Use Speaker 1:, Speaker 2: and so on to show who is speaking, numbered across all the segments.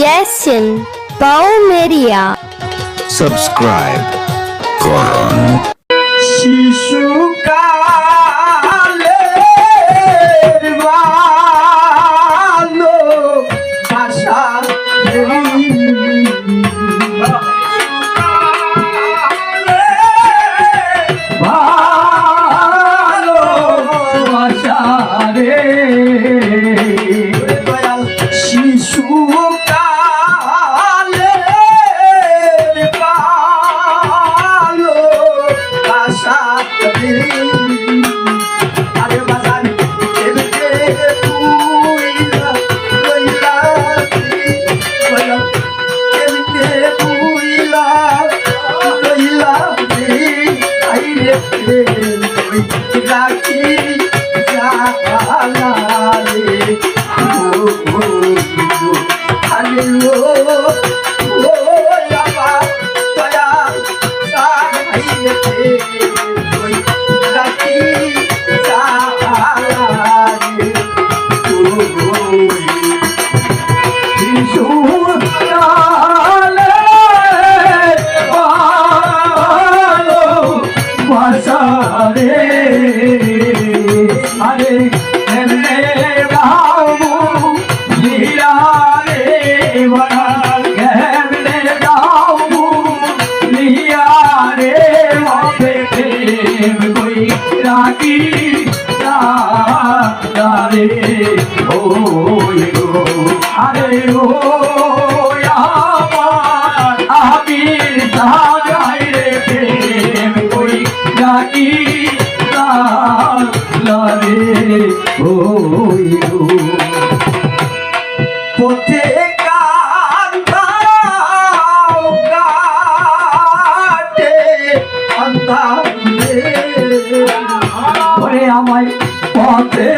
Speaker 1: Yasin বাউমেরিয়া।
Speaker 2: Subscribe করুন।
Speaker 3: শিশুকালে ভালো ভাষা ভালো ভাষা রে শিশুকালে ভালো ভাষা রে আরে বাজান এমকে পুইলা কইলা কইলা এমকে পুইলা কইলা আইরে রাখি জালালে আরে ও বাবা দয়া আইরে কই রাখি জালালে শিশুকালে ভালো ভাষা রে আরে এমনে গাবো লিয়া রে বাল এমনে গাবো লিয়া রে বাপে প্রেম কই রাখি রে ও গো আরে ও আমার আবির জাগাই রে প্রেম কই রাখি রে ও গো পথে কান্দাও কাটে অন্ধারে ওরে আমায় পথে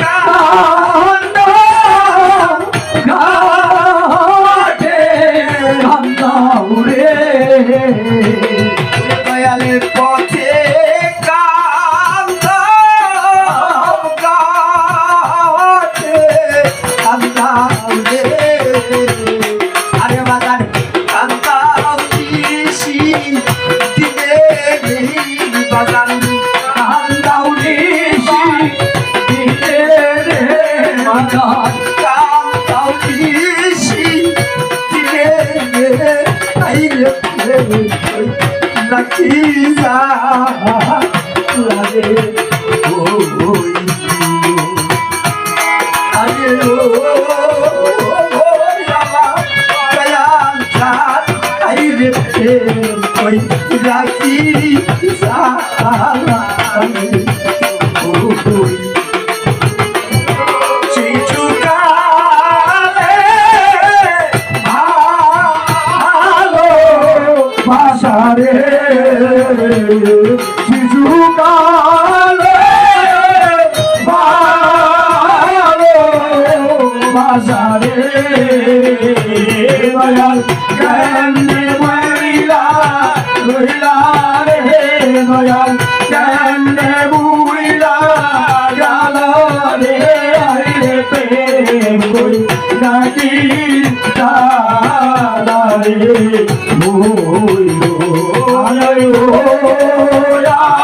Speaker 3: কান্দাও কাটে অন্ধারে দয়ালের পথে কান্দাও কাটে অন্ধারে আরে বাজার কান্দাও দিশি দিনে বাজার কান্দাও দিশি দিনে রে বাজার কান্দাও দিশি দিনে রে আইরে রাখি যা লাগে ওই আরে ও বাবা দয়াল চাঁদ আইরে কই রাখি যা লাগে ওই শিশুকালে ভালো ভাষা রে শিশুকালে ভালো ভাষা রে দয়াল কেমনে মরিলা রইলা রে দয়াল কেমনে বুইলা গেল রে আইরে প্রেম কই রাখি রে আরে ও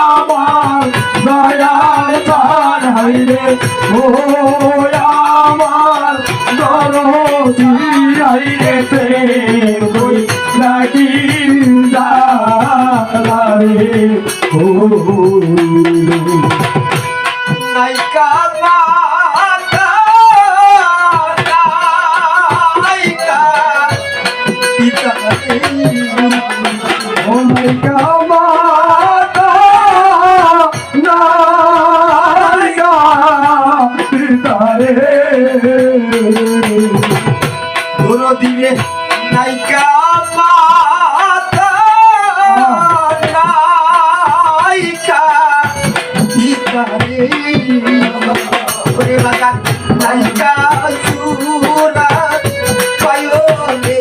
Speaker 3: আমার দয়াল চাঁদ হাইরে ও আমার দরদি হাইরে প্রেম কই রাখি রে ও নাইকা মাতা নাইকা পিতা ও নাইকা মাতা নাইকা পিতা রে ধরো দিলে নাইকা মাতা নাইকা পিতা রে ওরে বাগান নাইকা সুরা পায়ো রে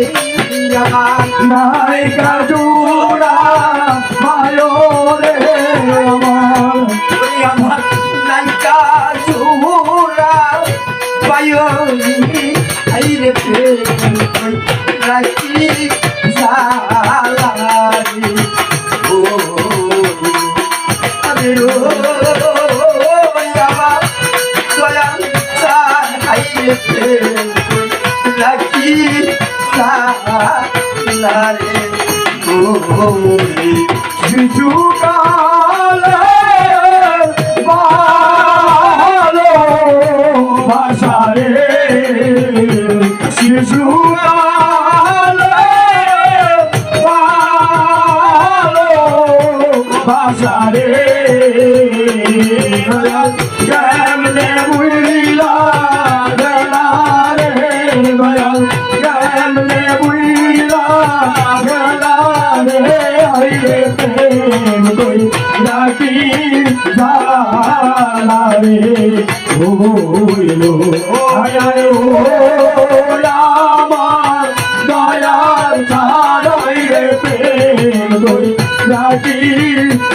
Speaker 3: আমার নাইকা সুরা পায়ো রে আমার ওরে আমার নাইকা সুরা পায়ো রে আইরে প্রেম রাখি জালারি ও আরে ও আমার দয়াল চাইরে রাখি জালারি ও শিশু কালে ভালো ভাষারে শিশু কালে ভালো ভাষারে কেমনে বুঝলা গেলা রে ভয়াল কেমনে বুঝলা গেলা রে হইরে প্রেম কই রাখি জালা রে হইলো আয় ও আমার দয়াল ছাড়াইরে প্রেম কই রাখি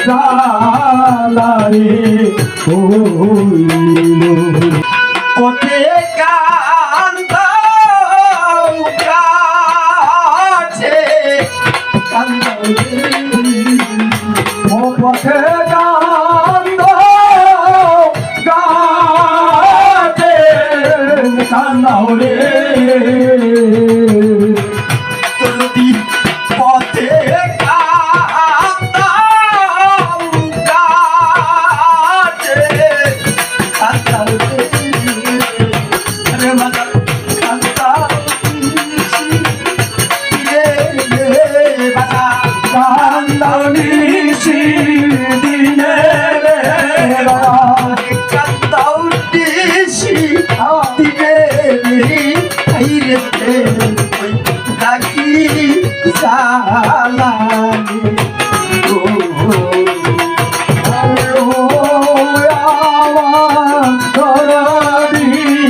Speaker 3: জালা রে হইলো ওতে কান্ত কাছে কান্ত ও পথে কান্ত গাছে কান্ত রে যদি পথে কান্ত গাছে কান্ত রে মাতা কান্ত রে বাবা কান্ত নিশি দিনে রে বাবা কান্ত নিশি দিনে রে আইরে রাখি জালানি ও আমার দয়ালি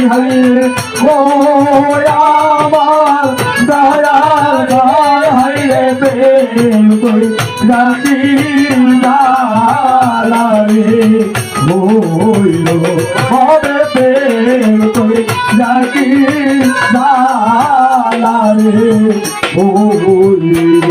Speaker 3: হাইরে ও আমার দয়াল হাইরে প্রেম কই রাখি জালানি হইল হবে প্রেম কই রাখি জালানি হইল